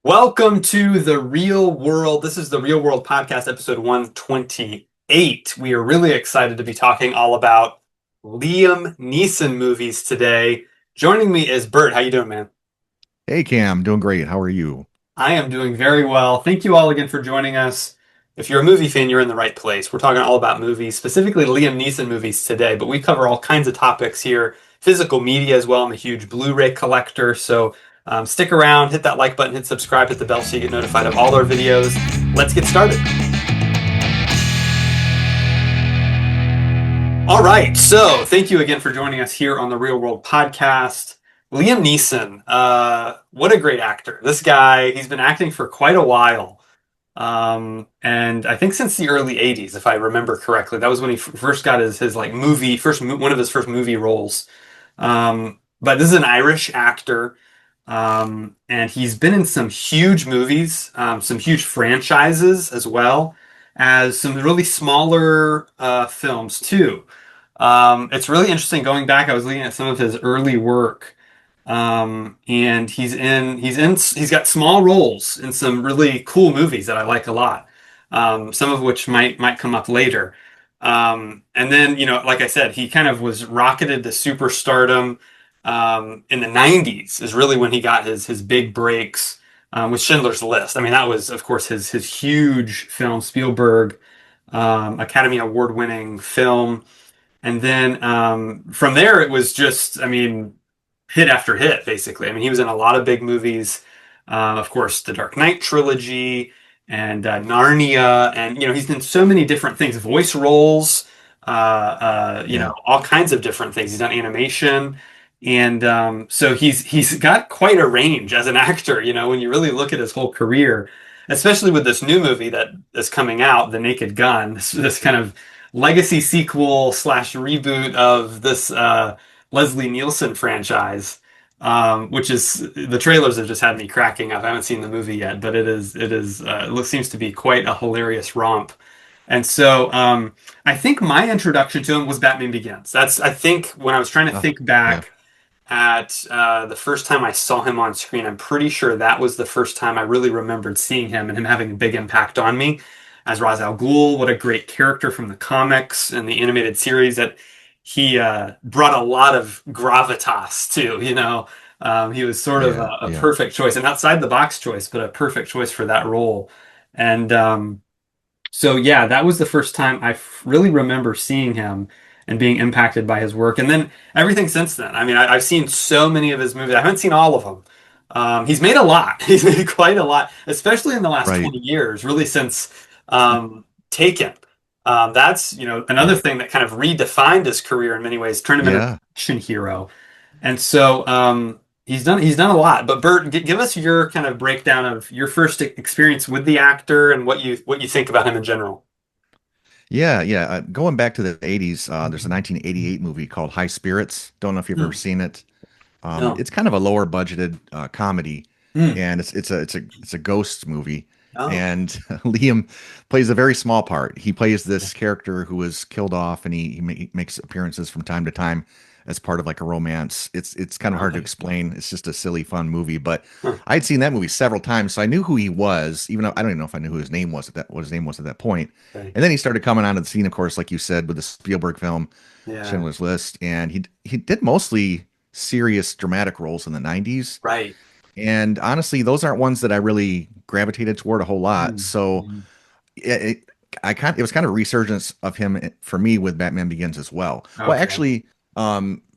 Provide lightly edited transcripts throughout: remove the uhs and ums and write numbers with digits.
Welcome to the Real World. This is the Real World Podcast, episode 128. We are really excited to be talking all about Liam Neeson movies today. Joining me is Bert. How you doing, man? Hey Cam, doing great. How are you? I am doing very well. Thank you all again for joining us. If you're a movie fan, you're in the right place. We're talking all about movies, specifically Liam Neeson movies today, but we cover all kinds of topics here, physical media as well. I'm a huge Blu-ray collector, so stick around, hit that like button, hit subscribe, hit the bell so you get notified of all our videos. Let's get started. All right, so thank you again for joining us here on the Real World Podcast. Liam Neeson, what a great actor. This guy, he's been acting for quite a while. And I think since the early 80s, if I remember correctly, that was when he first got his like movie, one of his first movie roles. But this is an Irish actor. And he's been in some huge movies, some huge franchises, as well as some really smaller films too. It's really interesting going back. I was looking at some of his early work, and he's got small roles in some really cool movies that I like a lot. Some of which might come up later. And then, like I said, he kind of was rocketed to superstardom in the 90s is really when he got his big breaks with Schindler's List. I mean, that was, of course, his huge film, Spielberg, Academy Award winning film. And then from there, it was just, I mean, hit after hit, basically. I mean, he was in a lot of big movies. Of course, the Dark Knight trilogy and Narnia. And, he's done so many different things, voice roles, Yeah. all kinds of different things. He's done animation. And so he's got quite a range as an actor, when you really look at his whole career, especially with this new movie that is coming out, The Naked Gun, this kind of legacy sequel slash reboot of this Leslie Nielsen franchise, which is the trailers have just had me cracking up. I haven't seen the movie yet, but it seems to be quite a hilarious romp. And so I think my introduction to him was Batman Begins. That's I think when I was trying to Oh, think yeah. back at the first time I saw him on screen. I'm pretty sure that was the first time I really remembered seeing him and him having a big impact on me as Ra's al Ghul. What a great character from the comics and the animated series that he brought a lot of gravitas to, he was sort of Yeah. a Yeah. perfect choice, an outside the box choice, but a perfect choice for that role. And so yeah, that was the first time really remember seeing him and being impacted by his work. And then everything since then. I mean, I've seen so many of his movies. I haven't seen all of them. He's made a lot. He's made quite a lot, especially in the last Right. 20 years, really since Taken. That's, another Yeah. thing that kind of redefined his career in many ways, turned him into an Yeah. action hero. And so he's done a lot. But Bert, give us your kind of breakdown of your first experience with the actor and what you think about him in general. Yeah. Yeah. Going back to the 80s, there's a 1988 movie called High Spirits. Don't know if you've ever Hmm. seen it. No. It's kind of a lower budgeted comedy, Hmm. and it's a ghost movie. Oh. And Liam plays a very small part. He plays this character who was killed off, and he makes appearances from time to time as part of like a romance. It's kind of hard to Okay. explain. It's just a silly, fun movie. But Huh. I'd seen that movie several times, so I knew who he was, even though I don't even know if I knew who his name was what his name was at that point. Okay. And then he started coming onto the scene, of course, like you said, with the Spielberg film Yeah. Schindler's List, and he did mostly serious dramatic roles in the 90s. Right. And honestly, those aren't ones that I really gravitated toward a whole lot. Hmm. So Hmm. it, it was kind of a resurgence of him for me with Batman Begins as well. Well, Okay. actually,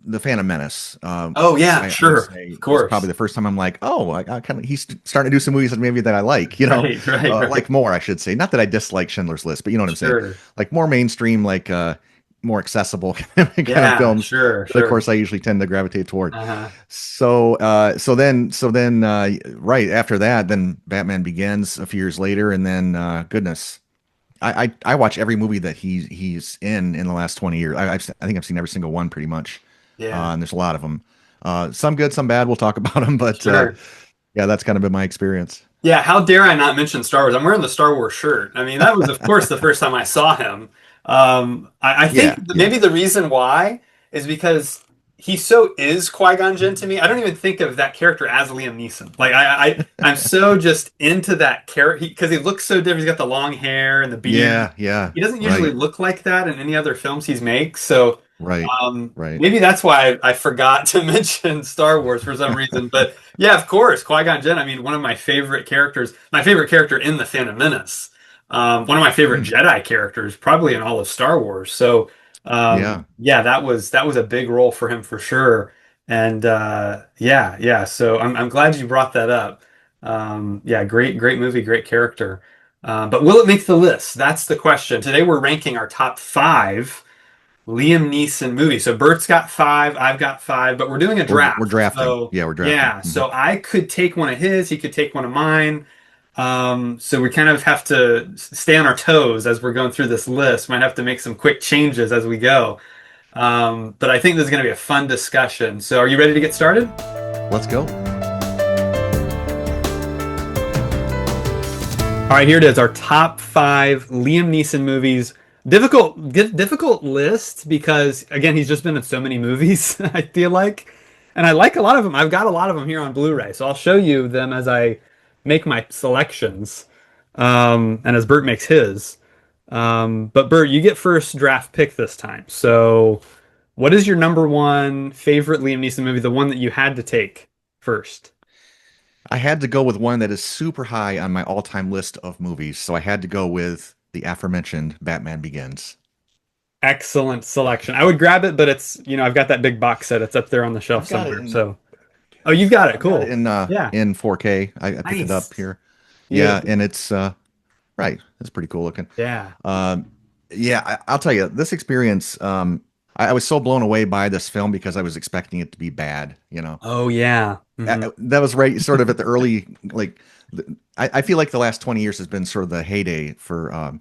The Phantom Menace, Oh yeah, I would sure. say Of was probably course. the first time I'm like, oh, I kind of he's starting to do some movies that maybe that I like, Right, right, right. like more, I should say. Not that I dislike Schindler's List, but you know what I'm saying, Sure. like more mainstream, like more accessible kind of Yeah, films. sure, That, of sure. course, I usually tend to gravitate toward. Uh-huh. So then, right after that, then Batman Begins a few years later, and then goodness, I watch every movie that he's in the last 20 years. I think I've seen every single one pretty much, Yeah, and there's a lot of them. Some good, some bad. We'll talk about them, but sure. yeah, that's kind of been my experience. Yeah, how dare I not mention Star Wars? I'm wearing the Star Wars shirt. I mean, that was, of course, the first time I saw him. I think Yeah, yeah, maybe the reason why is because he so is Qui-Gon Jinn to me. I don't even think of that character as Liam Neeson. Like I'm so just into that character because he looks so different. He's got the long hair and the beard. Yeah, yeah, He doesn't usually right, look like that in any other films he's makes. So right, right. maybe that's why I forgot to mention Star Wars for some reason. But yeah, of course, Qui-Gon Jinn. I mean, one of my favorite characters. My favorite character in the Phantom Menace. One of my favorite Mm, Jedi characters, probably in all of Star Wars. So. yeah. Yeah, that was a big role for him for sure. And yeah, yeah. So I'm glad you brought that up. Yeah, great movie, great character. But will it make the list? That's the question. Today we're ranking our top five Liam Neeson movies. So Bert's got five, I've got five, but we're doing a We're draft. drafting. So Yeah, we're drafting. yeah, so I could take one of his, he could take one of mine. So we kind of have to stay on our toes as we're going through this list. Might have to make some quick changes as we go. But I think this is going to be a fun discussion. So, are you ready to get started? Let's go. All right, here it is. Our top five Liam Neeson movies. Difficult list because again, he's just been in so many movies. I feel like, and I like a lot of them. I've got a lot of them here on Blu-ray, so I'll show you them as I make my selections, and as Bert makes his. But Bert, you get first draft pick this time. So, what is your number one favorite Liam Neeson movie? The one that you had to take first. I had to go with one that is super high on my all-time list of movies, so I had to go with the aforementioned Batman Begins. Excellent selection. I would grab it, but I've got that big box set. It's up there on the shelf I've got it somewhere. in So, oh, you've got it. I've got it Cool. Yeah. in 4K. I picked it up Nice. here. Yeah, Beautiful. and it's right. It's pretty cool looking. Yeah. Um, yeah, I'll tell you, this experience, I was so blown away by this film because I was expecting it to be bad, you know. Oh, yeah. That was right, sort of at the early, like, I feel like the last 20 years has been sort of the heyday for,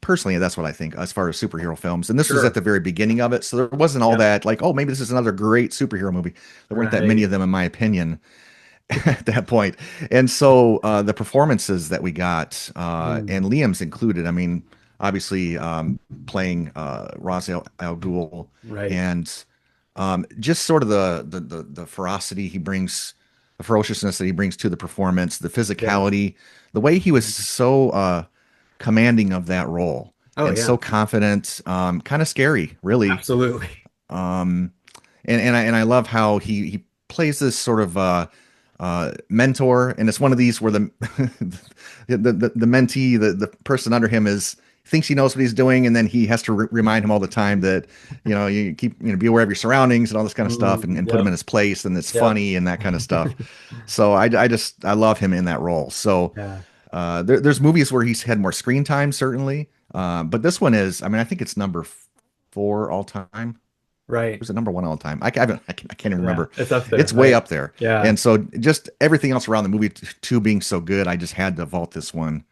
personally, that's what I think as far as superhero films. And this was at Sure. the very beginning of it. So there wasn't all Yep. that, like, oh, maybe this is another great superhero movie. There weren't that many Right. of them, in my opinion, at that point. And so the performances that we got, Mm, and Liam's included, I mean, obviously playing Ra's al Ghul, right. and just sort of the ferocity he brings, the ferociousness that he brings to the performance, the Yeah. physicality, the way he was so commanding of that role Oh, and yeah. so confident, kind of scary, really. Absolutely. Um, and I love how he plays this sort of mentor, and it's one of these where the the mentee, the person under him is thinks he knows what he's doing, and then he has to remind him all the time that you keep be aware of your surroundings and all this kind of stuff, and put him Yep. in his place, and it's Yep. funny and that kind of stuff. So I love him in that role. So Yeah. there's movies where he's had more screen time, certainly, but this one is, I mean, I think it's number four all time. Right. Was it number one all the time? I can't even Yeah. remember. It's up there. It's way Right. up there. Yeah. And so just everything else around the movie too being so good, I just had to vault this one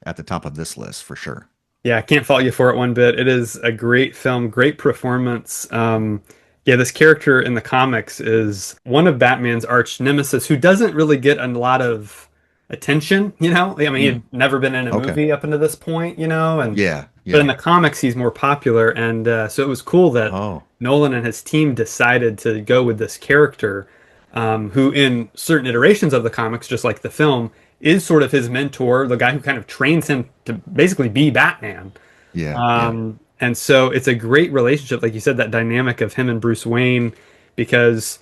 at the top of this list for sure. Yeah, I can't fault you for it one bit. It is a great film, great performance. Yeah, this character in the comics is one of Batman's arch nemesis who doesn't really get a lot of attention, you know? I mean, he Mm, had never been in a okay. movie up until this point, and Yeah. but in Yeah. the comics he's more popular, and so it was cool that Oh, Nolan and his team decided to go with this character, who in certain iterations of the comics, just like the film, is sort of his mentor, the guy who kind of trains him to basically be Batman. yeah. Yeah. And so it's a great relationship, like you said, that dynamic of him and Bruce Wayne, because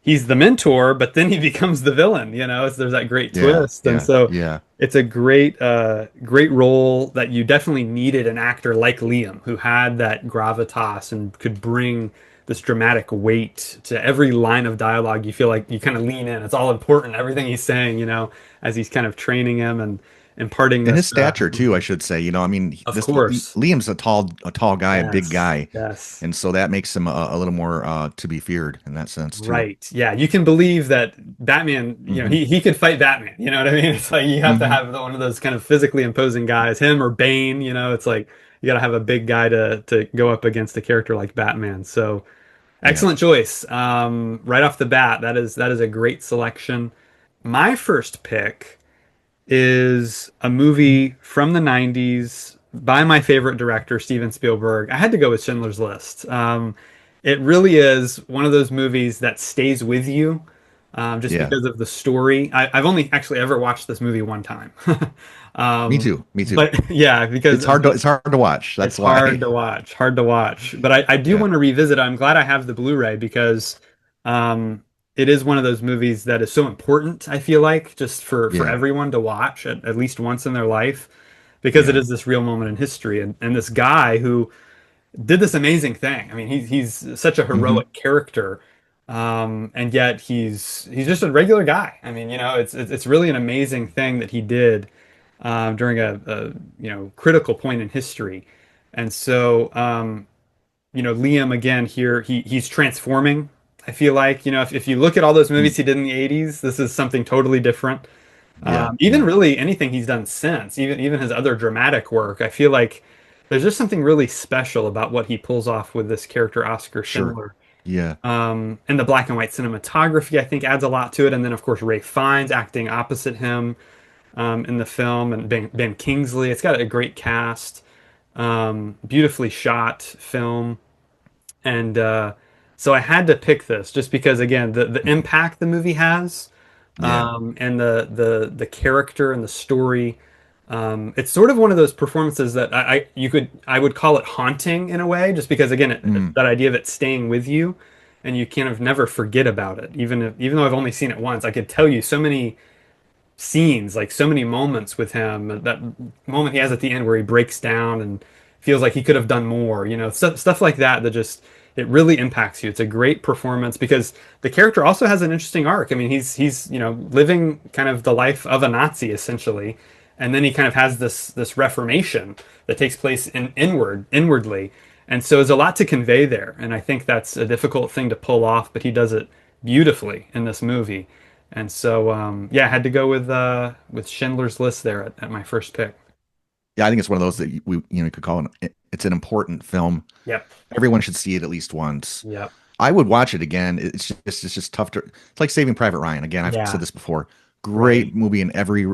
he's the mentor, but then he becomes the villain. There's that great Yeah. twist, and Yeah. so Yeah. it's a great role that you definitely needed an actor like Liam who had that gravitas and could bring this dramatic weight to every line of dialogue. You feel like you kind of lean in; it's all important. Everything he's saying, as he's kind of training him and imparting And his this. stature too, I should say. I mean, Of this course. Liam's a tall guy, a big Yes. guy, Yes. and so that makes him a little more to be feared in that sense too. Right. Yeah. You can believe that Batman, Hmm. he could fight Batman. You know what I mean? It's like you have to Hmm. have one of those kind of physically imposing guys, him or Bane, it's like you got to have a big guy to go up against a character like Batman. So Yeah. excellent choice. Right off the bat, that is a great selection. My first pick is a movie from the 90s by my favorite director, Steven Spielberg. I had to go with Schindler's List. it really is one of those movies that stays with you, just Yeah, because of the story. I've only actually ever watched this movie one time. me Um, too. Me too. but yeah, because It's hard to watch. it's That's why. hard to watch, hard to watch. But I do Yeah, want to revisit it. I'm glad I have the Blu-ray because um, it is one of those movies that is so important, I feel like, just for yeah, everyone to watch at least once in their life, because it yeah. is this real moment in history. And this guy who did this amazing thing. I mean, he's such a Hmm. heroic character, and yet he's just a regular guy. I mean, it's really an amazing thing that he did during a critical point in history. And so Liam again here, he's transforming. I feel like if you look at all those movies he did in the 80s, this is something totally different. Yeah, Even yeah. really anything he's done since, even his other dramatic work, I feel like there's just something really special about what he pulls off with this character, Oscar Sure. Schindler. Yeah. And the black and white cinematography, I think, adds a lot to it. And then, of course, Ray Fiennes acting opposite him in the film, and Ben Kingsley. It's got a great cast, beautifully shot film. And so I had to pick this just because, again, the impact the movie has, Yeah. and the character and the story. It's sort of one of those performances that I would call it haunting in a way, just because again Mm. that idea of it staying with you, and you kind of never forget about it. Even though I've only seen it once, I could tell you so many scenes, like so many moments with him. That moment he has at the end where he breaks down and feels like he could have done more, stuff like that that just it really impacts you. It's a great performance because the character also has an interesting arc. I mean, he's living kind of the life of a Nazi essentially, and then he kind of has this reformation that takes place inwardly. And so there's a lot to convey there, and I think that's a difficult thing to pull off, but he does it beautifully in this movie. And so, yeah, I had to go with Schindler's List there at my first pick. Yeah, I think it's one of those that we you could call it's an important film. Yep. Everyone should see it at least once. Yep. I would watch it again. It's just tough to. It's like Saving Private Ryan. Again, I've said Yeah. this before. Great Right. movie in every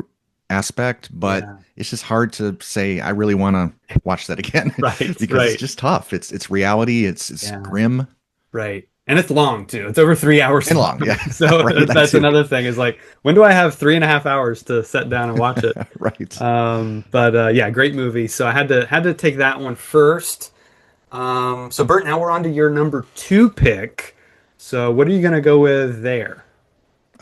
aspect, but Yeah. it's just hard to say I really want to watch that again Right. because it's Right. just tough. It's reality. It's Yeah. grim Right. And it's long too. It's over 3 hours and long. long. Yeah, So right. That that's too. another thing is like, when do I have 3.5 hours to sit down and watch it? Right. But yeah, great movie. So I had to take that one first. So Bert, now we're on to your number two pick. So what are you gonna go with there?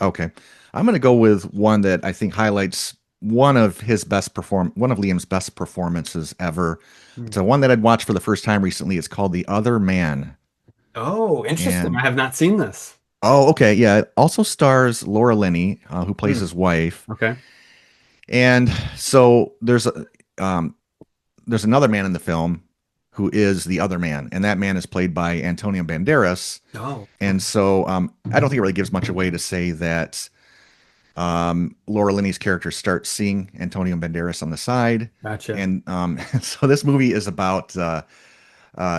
Okay. I'm going to go with one that I think highlights one of Liam's best performances ever. Hmm. It's a one that I'd watched for the first time recently. It's called The Other Man. Oh, interesting. I And have not seen this. oh, okay, yeah, it also stars Laura Linney, who plays Hmm. his wife. Okay. And so um, there's another man in the film who is the other man, and that man is played by Antonio Banderas. Oh, And so I don't think it really gives much away to say that Laura Linney's character starts seeing Antonio Banderas on the side. gotcha. And so this movie is about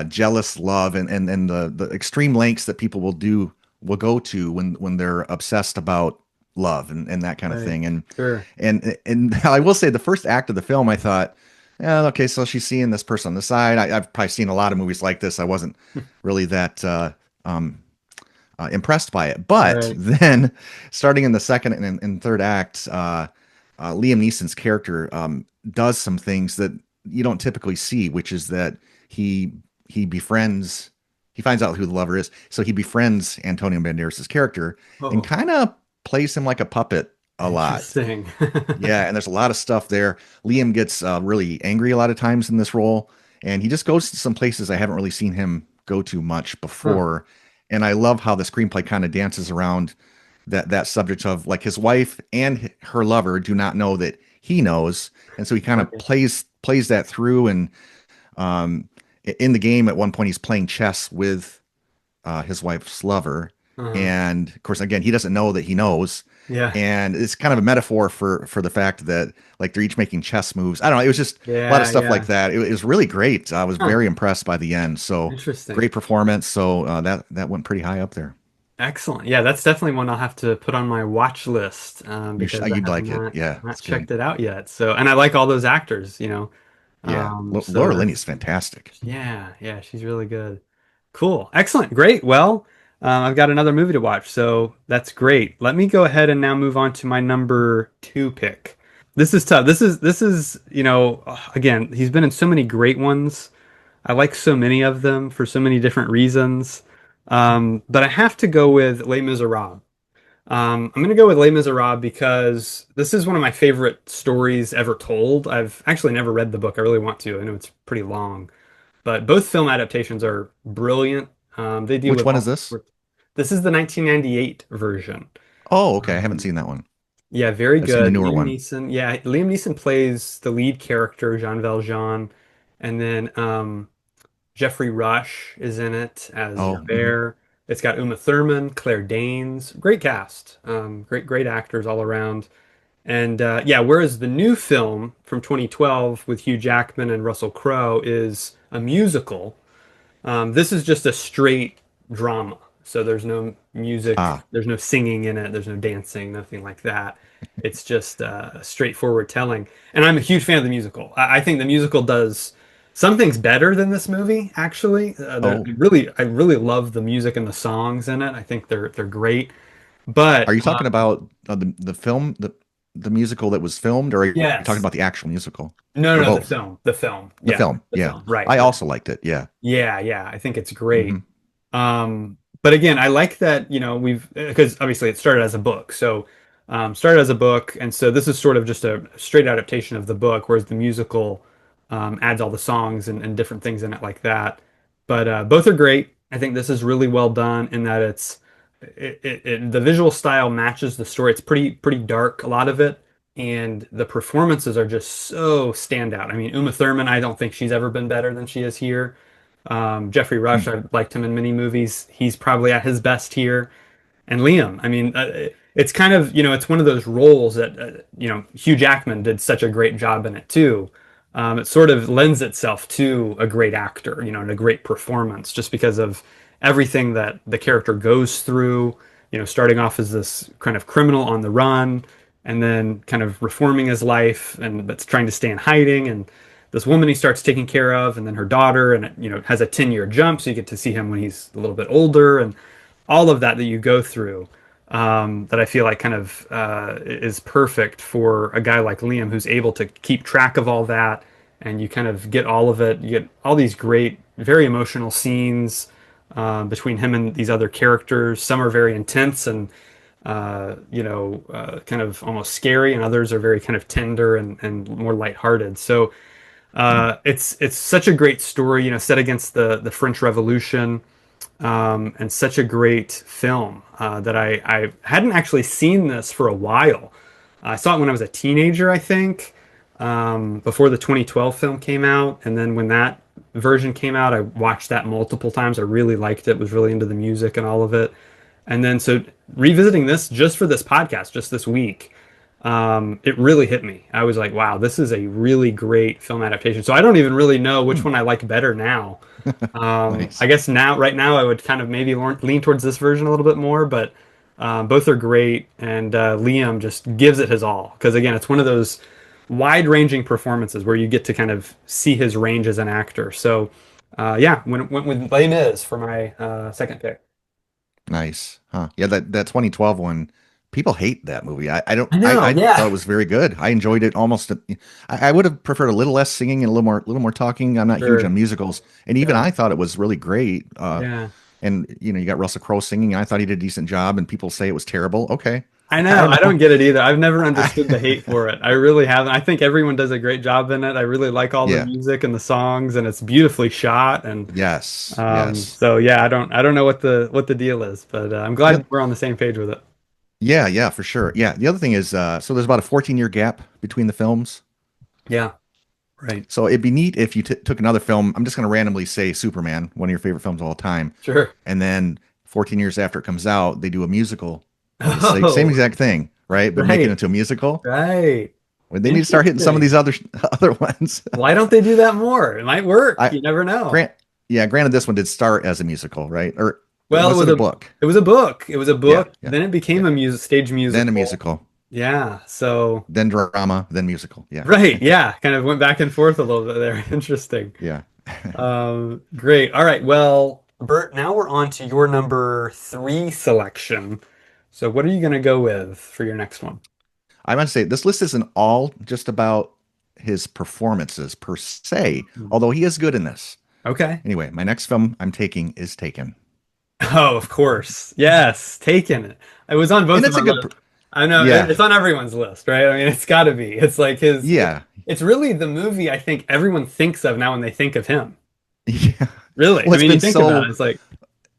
jealous love and the extreme lengths that people will go to when they're obsessed about love and that kind of Right. thing. Sure. And I will say the first act of the film, I thought, yeah, okay, so she's seeing this person on the side. I've probably seen a lot of movies like this. I wasn't really that um, impressed by it. But Right. then, starting in the second and third act, Liam Neeson's character does some things that you don't typically see, which is that he he befriends, he finds out who the lover is, so he befriends Antonio Banderas' character and Oh, kind of plays him like a puppet a lot. interesting. Yeah, and there's a lot of stuff there. Liam gets really angry a lot of times in this role, and he just goes to some places I haven't really seen him go to much Huh. before. And I love how the screenplay kind of dances around that subject of like his wife and her lover do not know that he knows, and so he kind of Okay. plays that through. And um, in the game, at one point, he's playing chess with his wife's lover, Uh-huh. and of course, again, he doesn't know that he knows, Yeah. and it's kind of a metaphor for the fact that like they're each making chess moves. I don't know. It was just a lot of Yeah. stuff like Yeah. that. It was really great. I was Huh. very impressed by the end. So Interesting. great performance. So that went pretty high up there. Excellent. Yeah, that's definitely one I'll have to put on my watch list because I You'd have like it. not Yeah, not it's good. checked it out yet. So, and I like all those actors. Yeah, So Laura Linney is that's fantastic. yeah, yeah, she's really good. Cool. Excellent. Great. Well, I've got another movie to watch, so that's great. Let me go ahead and now move on to my number two pick. This is tough. This is, again, he's been in so many great ones. I like so many of them for so many different reasons. But I have to go with Les Miserables. I'm going to go with Les Miserables because this is one of my favorite stories ever told. I've actually never read the book. I really want to. I know it's pretty long, but both film adaptations are brilliant. They deal Which with one is all this? sorts. This is the 1998 version. Oh, okay. I haven't Um, seen that one. yeah, very I've seen the good. newer Liam one. Neeson. Yeah, Liam Neeson plays the lead character, Jean Valjean, and then Jeffrey Rush is in it as Oh, mhm. Javert. It's got Uma Thurman, Claire Danes, great cast, great actors all around. And yeah, whereas the new film from 2012 with Hugh Jackman and Russell Crowe is a musical, this is just a straight drama. So there's no music, Ah, there's no singing in it, there's no dancing, nothing like that. It's just straightforward telling. And I'm a huge fan of the musical. I think the musical does some things better than this movie, actually. oh. I really love the music and the songs in it. I think they're great. But Are you talking about the film, the musical that was filmed, or are you talking yes, about the actual musical, no, or no, both? the film, The yeah, film, the yeah. film, right, I right. also liked it. Yeah. Yeah, yeah, I think it's great. Hmm. But again, I like that, we've because obviously it started as a book. So started as a book, and so this is sort of just a straight adaptation of the book, whereas the musical adds all the songs and different things in it like that. But both are great. I think this is really well done in that the visual style matches the story. It's pretty dark, a lot of it, and the performances are just so standout. I mean, Uma Thurman, I don't think she's ever been better than she is here. Jeffrey Rush, I've liked him in many movies. He's probably at his best here. And Liam, I mean, it's kind of, it's one of those roles that, Hugh Jackman did such a great job in it too. It sort of lends itself to a great actor, and a great performance just because of everything that the character goes through, starting off as this kind of criminal on the run and then kind of reforming his life and that's trying to stay in hiding and this woman he starts taking care of and then her daughter and it, has a 10-year jump so you get to see him when he's a little bit older and all of that you go through that I feel like kind of is perfect for a guy like Liam who's able to keep track of all that and you kind of get all of it. You get all these great, very emotional scenes between him and these other characters. Some are very intense and kind of almost scary, and others are very kind of tender and more lighthearted. So it's such a great story, set against the French Revolution and such a great film that I hadn't actually seen this for a while. I saw it when I was a teenager, I think, before the 2012 film came out. And then when that version came out, I watched that multiple times. I really liked it, was really into the music and all of it. And then so revisiting this just for this podcast, just this week, it really hit me. I was like, wow, this is a really great film adaptation. So I don't even really know which Hmm. one I like better now. I Nice. guess right now, I would kind of maybe lean towards this version a little bit more, but both are great, and Liam just gives it his all. Because again, it's one of those wide-ranging performances where you get to kind of see his range as an actor. So, yeah, went with Les Mis for my second pick. Nice. Huh. Yeah, that 2012 one, people hate that movie. I don't I know, I thought yeah, it was very good. I enjoyed it almost. I would have preferred a little less singing and a little more talking. I'm not huge on sure, musicals, and even yeah, I thought it was really great. yeah. And you got Russell Crowe singing, and I thought he did a decent job, and people say it was terrible. Okay. I I know. don't I don't know. get it either. I've never I, understood the hate for it. I really haven't. I think everyone does a great job in it. I really like all the yeah. music and the songs, and it's beautifully shot. And Yes. Yes. so yeah, I don't know what the deal is, but I'm The, glad we're on the same page with it. yeah, yeah, for sure. Yeah. The other thing is, so there's about a 14-year gap between the films. Yeah, right. So it'd be neat if you took another film. I'm just going to randomly say Superman, one of your favorite films of all time, Sure. and then 14 years after it comes out, they do a musical of the same Oh, exact thing, right? But make it right, into a musical. right. Well, they need to start hitting some of Interesting. these other other ones. Why don't they do that more? It might work. I You never know. grant, yeah, granted, this one did start as a musical, right? Or Well, was it a book? it was a book. It was a Yeah, book. yeah, Then it became yeah. a stage Then a musical. musical, Yeah. So then drama, then musical. Yeah, right. Yeah. Kind of went back and forth a little bit there. Interesting. yeah. Great. All right. Well, Bert, now we're on to your number three selection. So what are you going to go with for your next one? I must say, this list isn't all just about his performances per se, Hmm. although he is good in this. Okay. Anyway, my next film I'm taking is Taken. Oh, of course. Yes, Taken. It was on And both of it's a our good, lists. I know yeah, it's on everyone's list, right? I mean, it's got to be. It's like yeah, it's really the movie I think everyone thinks of now when they think of him. yeah. Really. Well, I it's mean, you been think about so, it, it's like,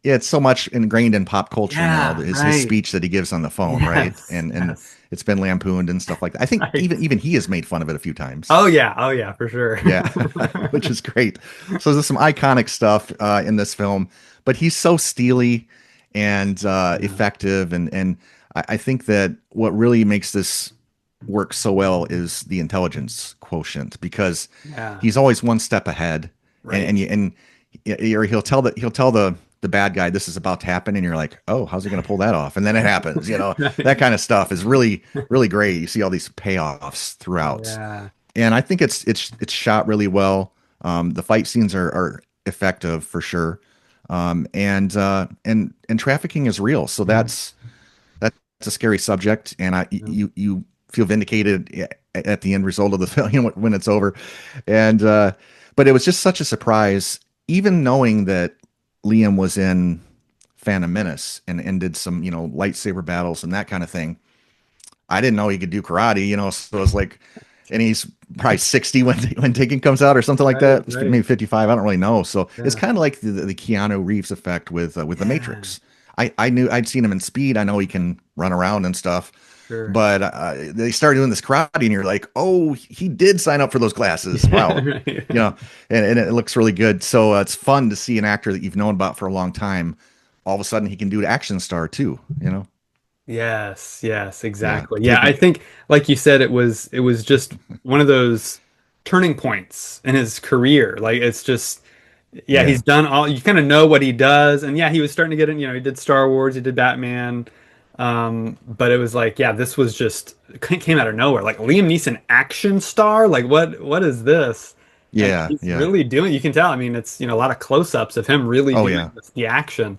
yeah, it's so much ingrained in pop culture now. yeah, His right. speech that he gives on the phone, right? Yes, And yes. it's been lampooned and stuff like that. I think Right. even he has made fun of it a few times. Oh yeah. Oh yeah, for sure. Yeah, which is great. So there's some iconic stuff in this film, but he's so steely and Yeah. effective, and I think that what really makes this work so well is the intelligence quotient because Yeah. he's always one step ahead, Right. and or he'll tell the bad guy this is about to happen, and you're like, oh, how's he going to pull that off? And then it happens. That Right. kind of stuff is really great. You see all these payoffs throughout Yeah. and I think it's shot really well. The fight scenes are effective for sure, and trafficking is real, so Mhm. that's a scary subject, and you feel vindicated at the end result of the film, when it's over, and but it was just such a surprise, even knowing that Liam was in Phantom Menace and did some lightsaber battles and that kind of thing. I didn't know he could do karate, so it's like, and he's probably 60 when Taken comes out or something like Right. that. Right. Maybe 55. I don't really know. So it's Yeah. kind of like the Keanu Reeves effect with The Yeah. Matrix. I knew I'd seen him in Speed. I know he can run around and stuff, Sure. but they started doing this karate, and you're like, oh, he did sign up for those classes. Yeah. Wow, Right. you know, and it looks really good. So it's fun to see an actor that you've known about for a long time. All of a sudden, he can do action star too. Yes, yes, Yeah, exactly. Yeah, I taken. think like you said it was just one of those turning points in his career. Like it's just yeah, Yeah, he's done all you kind of know what he does and yeah, he was starting to get in, he did Star Wars, he did Batman. But it was like yeah, this was just it came out of nowhere. Like Liam Neeson action star? Like what is this? And yeah, he's yeah. really doing you can tell. I mean, it's a lot of close-ups of him really Oh doing yeah, the action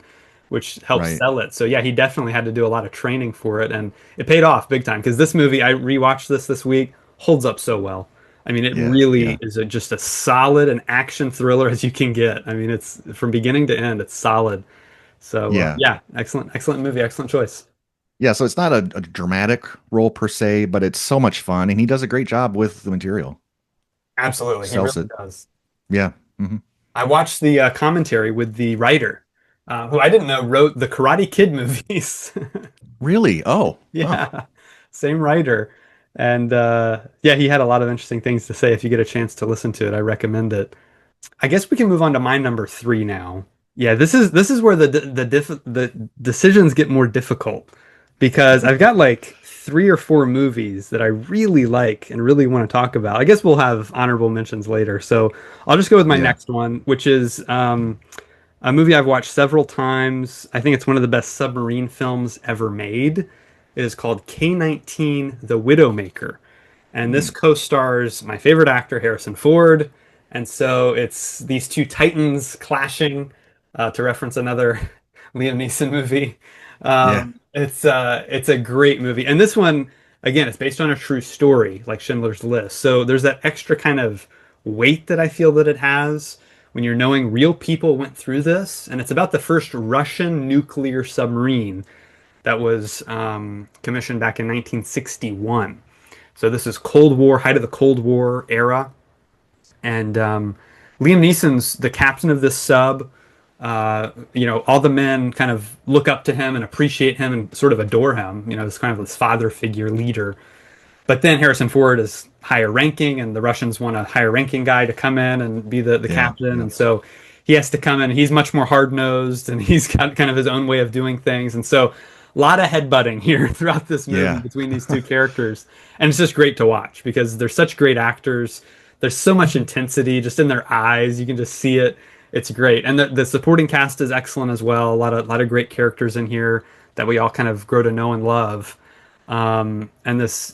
which helps right. sell it. So yeah, he definitely had to do a lot of training for it, and it paid off big time. Because this movie, I rewatched this week, holds up so well. I mean, it Yeah, really yeah, is just as solid an action thriller as you can get. I mean, it's from beginning to end, it's solid. So yeah, yeah, excellent, excellent movie, excellent choice. yeah. So it's not a dramatic role per se, but it's so much fun, and he does a great job with the material. Absolutely, he Sells really it. does. Yeah. I watched the commentary with the writer, who I didn't know wrote the Karate Kid movies. Really? Oh, huh. Yeah, same writer. And yeah, he had a lot of interesting things to say. If you get a chance to listen to it, I recommend it. I guess we can move on to my number three now. Yeah, this is where the decisions get more difficult because I've got like three or four movies that I really like and really want to talk about. I guess we'll have honorable mentions later. So I'll just go with my Yeah. next one, which is a movie I've watched several times. I think it's one of the best submarine films ever made. It is called K-19: The Widowmaker. And this Hmm. co-stars my favorite actor, Harrison Ford. And so it's these two titans clashing, to reference another Liam Neeson movie. Yeah. It's a great movie. And this one, again, it's based on a true story, like Schindler's List. So there's that extra kind of weight that I feel that it has when you're knowing real people went through this. And it's about the first Russian nuclear submarine that was commissioned back in 1961. So this is Cold War, height of the Cold War era, and Liam Neeson's the captain of this sub. All the men kind of look up to him and appreciate him and sort of adore him. This kind of this father figure leader. But then Harrison Ford is higher ranking, and the Russians want a higher ranking guy to come in and be the Yeah. captain. Yeah. And so he has to come in. He's much more hard nosed, and he's got kind of his own way of doing things. And so a lot of headbutting here throughout this movie Yeah. between these two characters. And it's just great to watch because they're such great actors. There's so much intensity just in their eyes. You can just see it. It's great. And the supporting cast is excellent as well. A lot of great characters in here that we all kind of grow to know and love. And this,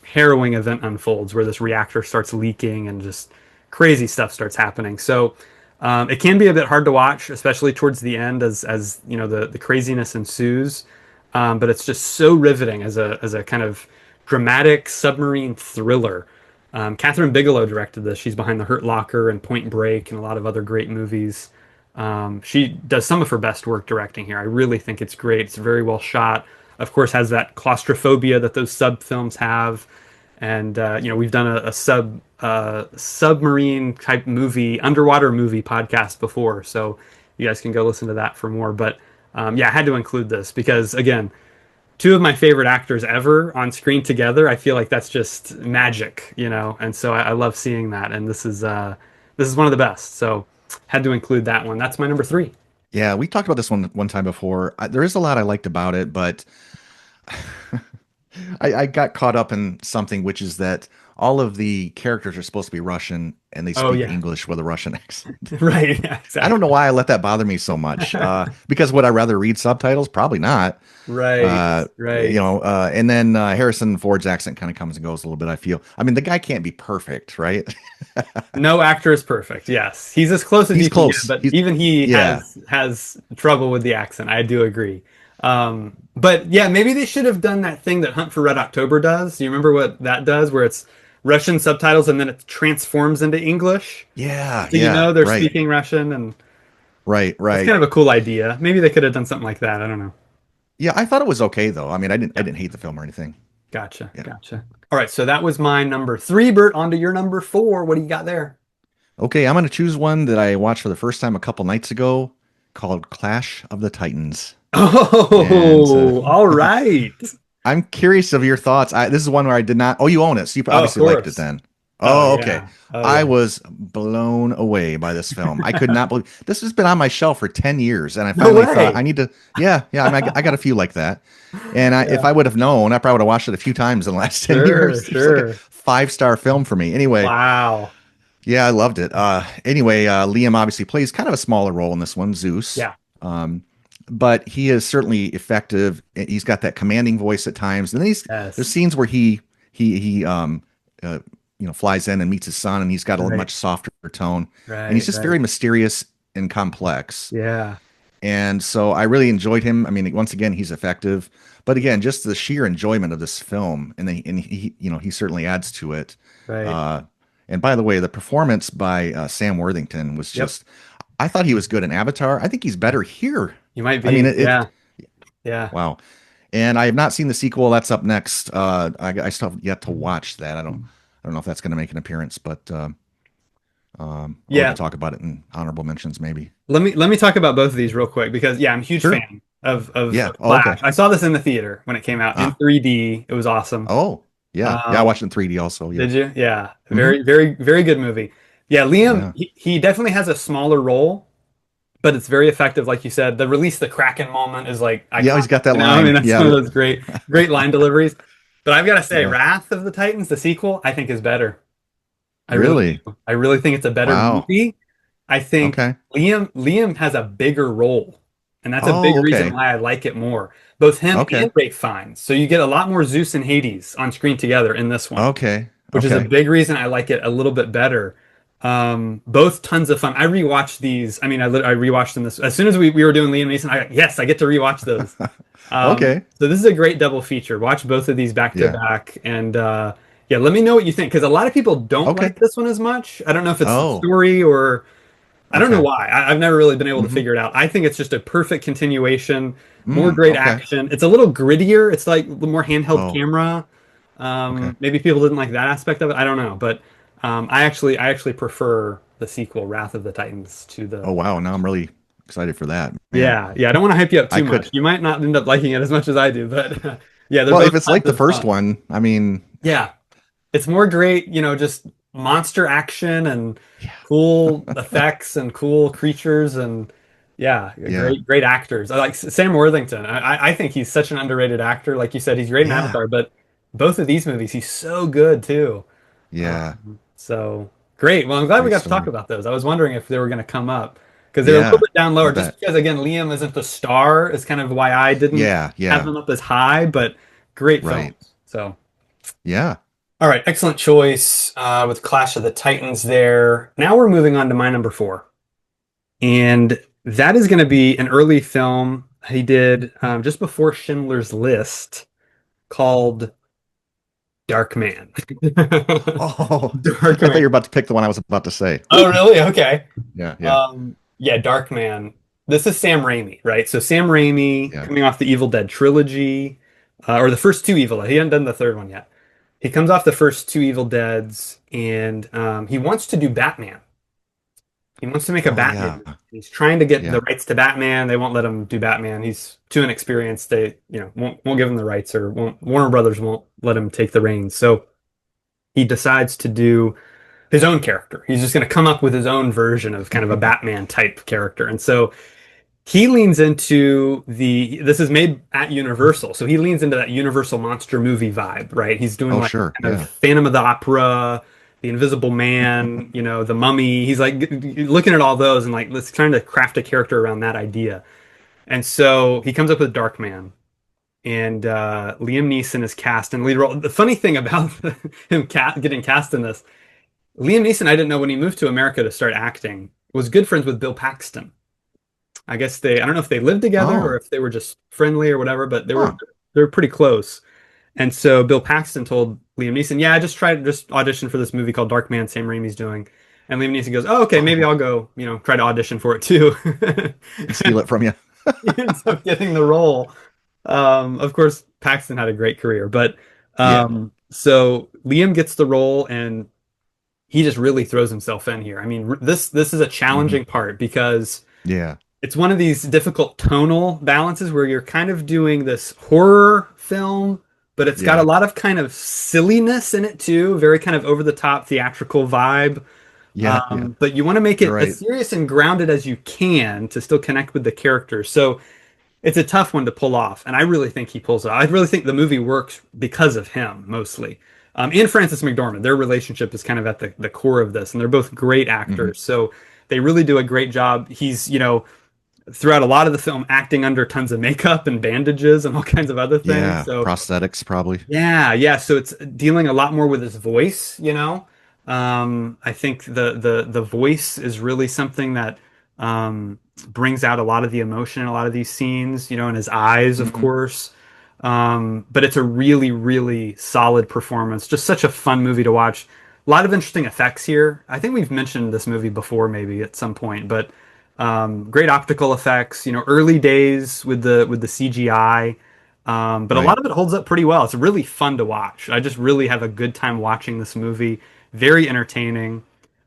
harrowing event unfolds where this reactor starts leaking and just crazy stuff starts happening. So, It can be a bit hard to watch, especially towards the end as you know the craziness ensues. But it's just so riveting as a kind of dramatic submarine thriller. Catherine Bigelow directed this. She's behind The Hurt Locker and Point Break and a lot of other great movies. She does some of her best work directing here. I really think it's great. It's very well shot. Of course, has that claustrophobia that those sub films have. And you know, we've done a submarine type movie, underwater movie podcast before, so you guys can go listen to that for more. But yeah, I had to include this because again, two of my favorite actors ever on screen together. I feel like that's just magic, you know, and so I love seeing that. And this is one of the best, so had to include that one. That's my number three. Yeah, we talked about this one time before. There is a lot I liked about it, but I got caught up in something, which is that all of the characters are supposed to be Russian and they Oh speak yeah, English with a Russian accent. right, yeah, I don't know exactly. why I let that bother me so much. Because would I rather read subtitles? Probably not. Right, right. And then Harrison Ford's accent kind of comes and goes a little bit, I feel. I mean, the guy can't be perfect, right? No actor is perfect. Yes, he's as close as He's you can get, close. but He's, even he yeah. has trouble with the accent. I do agree. But yeah, maybe they should have done that thing that Hunt for Red October does. Do you remember what that does, where it's Russian subtitles and then it transforms into English? Yeah. So you Yeah. know they're Right. speaking Russian, and Right. that's Right. kind of a cool idea. Maybe they could have done something like that. I don't know. Yeah, I thought it was okay though. I mean, I Yeah, didn't hate the film or anything. gotcha, Yeah. gotcha. All right, so that was my number three. Bert, on to your number four. What do you got there? Okay, I'm gonna choose one that I watched for the first time a couple nights ago called Clash of the Titans. And Oh, all right. I'm curious of your thoughts. This is one where I did not. Oh, you own it, so you Oh, of obviously liked it course. then. Oh Oh, okay. yeah. Oh I yeah. was blown away by this film. I could not believe this has been on my shelf for 10 years, and I No finally thought way. I need to. Yeah, yeah. I mean, I got a few like that, and if Yeah. I would have known, I probably would have watched it a few times in the last 10 Sure, years. It was like a sure. 5-star film for me. Anyway, Wow. yeah, I loved it. Anyway, Liam obviously plays kind of a smaller role in this one, Zeus. Yeah. Um, but he is certainly effective. He's got that commanding voice at times, and then there's Yes. scenes where he uh, flies in and meets his son, and he's got a Right. much softer tone, and he's Right. just very Right. mysterious and complex. Yeah. And so I really enjoyed him. I mean, once again, he's effective, but again, just the sheer enjoyment of this film, and he certainly adds to it. Right. Uh, and by the way, the performance by Sam Worthington was Yep. just, I thought he was good in Avatar. I think he's better here. You might I mean, be. Yeah. Yeah. wow. And I have not seen the sequel. That's up next. I still have yet to watch that. I don't know if that's going to make an appearance, but or we Yeah. can talk about it in honorable mentions, maybe. Let me talk about both of these real quick because yeah, I'm a huge Sure. fan of Yeah. Oh, okay. Flash. I saw this in the theater when it came out in Ah. 3D. It was awesome. Oh, yeah. Yeah. I Um, watched it in 3D also. Yeah. did you? Yeah. Hmm. Very, very, very good movie. Yeah, Liam, Yeah. he definitely has a smaller role, but it's very effective. Like you said, the release the Kraken moment is like Yeah. He's iconic. got that You know, I mean, line. that's one Yeah. of those great line deliveries. But I've got to say, Yeah. Wrath of the Titans, the sequel, I think is better. I really Really? do. I really think it's a better Wow. movie. I think Okay. Liam has a bigger role, and that's a big Oh, reason okay. why I like it more. Both him Okay. and Ralph Fiennes. So you get a lot more Zeus and Hades on screen together in this one, Okay. which is a Okay. big reason I like it a little bit better. Both tons of fun. I rewatched these. I mean, I rewatched them this as soon as we were doing Liam Neeson. Yes, I get to rewatch those. Okay. So this is a great double feature. Watch both of these back to Yeah. back, and yeah, let me know what you think because a lot of people don't Okay. like this one as much. I don't know if it's the Oh, story or I don't know okay. why. I've never really been able to Hmm. figure it out. I think it's just a perfect continuation. More great Okay. action. It's a little grittier. It's like the more handheld Oh, camera. okay. Maybe people didn't like that aspect of it. I don't know, but I actually prefer the sequel, Wrath of the Titans, to Oh, the. wow. Now I'm really excited for that, man. Yeah, yeah. I don't want to hype you up I too much. could, You might not end up liking it as much as I do, but yeah, they're well, both if it's tons like the of first fun. one, I mean, Yeah, it's more great, just monster action and yeah, cool effects and cool creatures and yeah, yeah, great actors. I like Sam Worthington. I think he's such an underrated actor. Like you said, he's great in yeah, Avatar, but both of these movies, he's so good too. yeah. So great. Well, I'm glad we Great got to talk story. about those. I was wondering if they were going to come up because they're a little Yeah, bit down I lower, just bet. because again, Liam isn't the star. Is kind of why I didn't Yeah, have yeah, them up as high, but great films. right. So. Yeah. All right, excellent choice with Clash of the Titans there. Now we're moving on to my number four. And that is going to be an early film he did just before Schindler's List called Dark Man. Oh, Dark I thought you Man. were about to pick the one I was about to say. Oh, really? Okay. Yeah, yeah, Yeah, Dark Man. This is Sam Raimi, right? So Sam Raimi yeah. coming off the Evil Dead trilogy, or the first two Evil Dead. He hadn't done the third one yet. He comes off the first two Evil Deads, and he wants to do Batman. He wants to make a Oh, Batman yeah, movie. He's trying to get the yeah. rights to Batman. They won't let him do Batman. He's too inexperienced. They, won't give him the rights, or won't, Warner Brothers won't let him take the reins. So he decides to do his own character. He's just going to come up with his own version of kind of a Batman type character. And so he leans into this is made at Universal. So he leans into that Universal monster movie vibe, right? He's doing Oh, like sure. kind of Yeah. Phantom of the Opera, The Invisible Man, The Mummy. He's like looking at all those and like let's trying to craft a character around that idea. And so he comes up with Dark Man. And Liam Neeson is cast in the lead role. The funny thing about getting cast in this, Liam Neeson, I didn't know when he moved to America to start acting, was good friends with Bill Paxton. I guess I don't know if they lived together or Oh, if they were just friendly or whatever, but huh. they were pretty close. And so Bill Paxton told Liam Neeson, "Yeah, I just audition for this movie called Dark Man, Sam Raimi's doing." And Liam Neeson goes, "Oh, okay, maybe Oh, I'll go, try to audition for it too." steal it from you. He ends up getting the role. Of course, Paxton had a great career, but Yeah. so Liam gets the role and he just really throws himself in here. I mean, this is a Hmm. challenging part because Yeah. it's one of these difficult tonal balances where you're kind of doing this horror film, but it's got a Yeah. lot of kind of silliness in it too, very kind of over the top theatrical vibe. Yeah. Yeah. But you want to make You're it as right. serious and grounded as you can to still connect with the characters. So it's a tough one to pull off, and I really think he pulls it off. I really think the movie works because of him mostly. And Frances McDormand, their relationship is kind of at the core of this, and they're both great Hmm. actors. So they really do a great job. He's, throughout a lot of the film acting under tons of makeup and bandages and all kinds of other things. Yeah. So Prosthetics, probably. yeah, yeah. So it's dealing a lot more with his voice, you know. I think the voice is really something that brings out a lot of the emotion in a lot of these scenes, and his eyes, of Hmm. course. But it's a really, really solid performance. Just such a fun movie to watch. A lot of interesting effects here. I think we've mentioned this movie before, maybe at some point, but great optical effects. Early days with the CGI. But a Right. lot of it holds up pretty well. It's really fun to watch. I just really have a good time watching this movie. Very entertaining.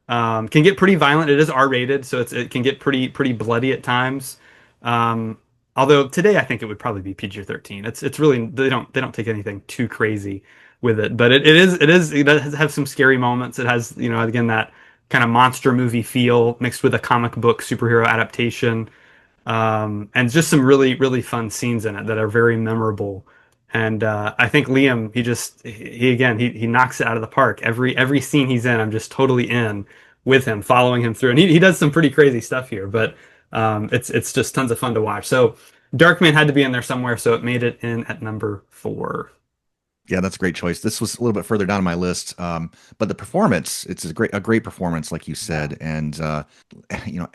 Can get pretty violent. It is R-rated, so it can get pretty bloody at times. Um, Although today I think it would probably be PG-13. It's really they don't take anything too crazy with it, but it does have some scary moments. It has again that kind of monster movie feel mixed with a comic book superhero adaptation. And just some really, really fun scenes in it that are very memorable. And I think Liam, he again, he knocks it out of the park. Every scene he's in, I'm just totally in with him, following him through. And he does some pretty crazy stuff here, but it's just tons of fun to watch. So Darkman had to be in there somewhere, so it made it in at number 4. Yeah, that's a great choice. This was a little bit further down my list, but the performance, it's a great performance, like you Yeah. said, and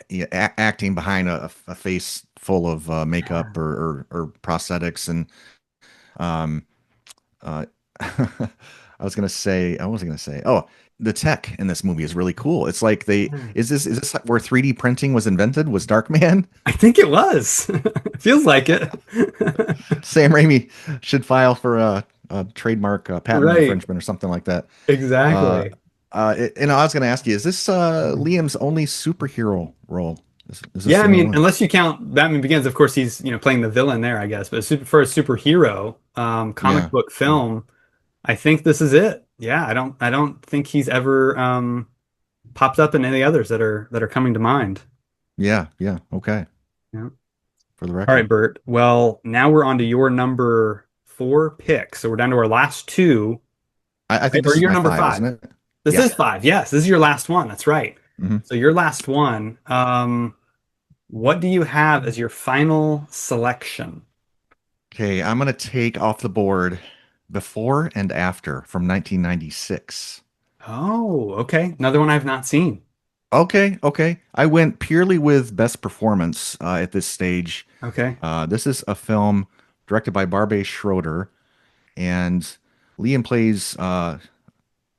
yeah, acting behind a face full of makeup or prosthetics, and um, uh, I was gonna say, I wasn't gonna say, oh, the tech in this movie is really cool. It's like Yeah. is this where 3D printing was invented? Was Darkman? I think it was. Feels like it. Sam Raimi should file for a trademark patent Right. infringement or something like that. Uh, Exactly. and I was going to ask you, is this Liam's only superhero role? Is this Yeah, I the only mean, one? unless you count Batman Begins, of course he's playing the villain there, I guess. But for a superhero comic Yeah, book yeah, film, I think this is it. Yeah, I don't think he's ever popped up in any others that are coming to mind. yeah, yeah. Okay, Yeah. for the All right, record, Bert. Well, now we're on to your number 4 pick. So we're down to our last two, I right? think Or this is your my number five, 5. isn't it? This Yeah. is 5. Yes, this is your last one. That's right. Hmm. So your last one. What do you have as your final selection? Okay, I'm going to take off the board Before and After from 1996. Oh, okay. Another one I've not seen. Okay, okay. I went purely with best performance at this stage. Okay. This is a film directed by Barbet Schroeder, and Liam plays, well,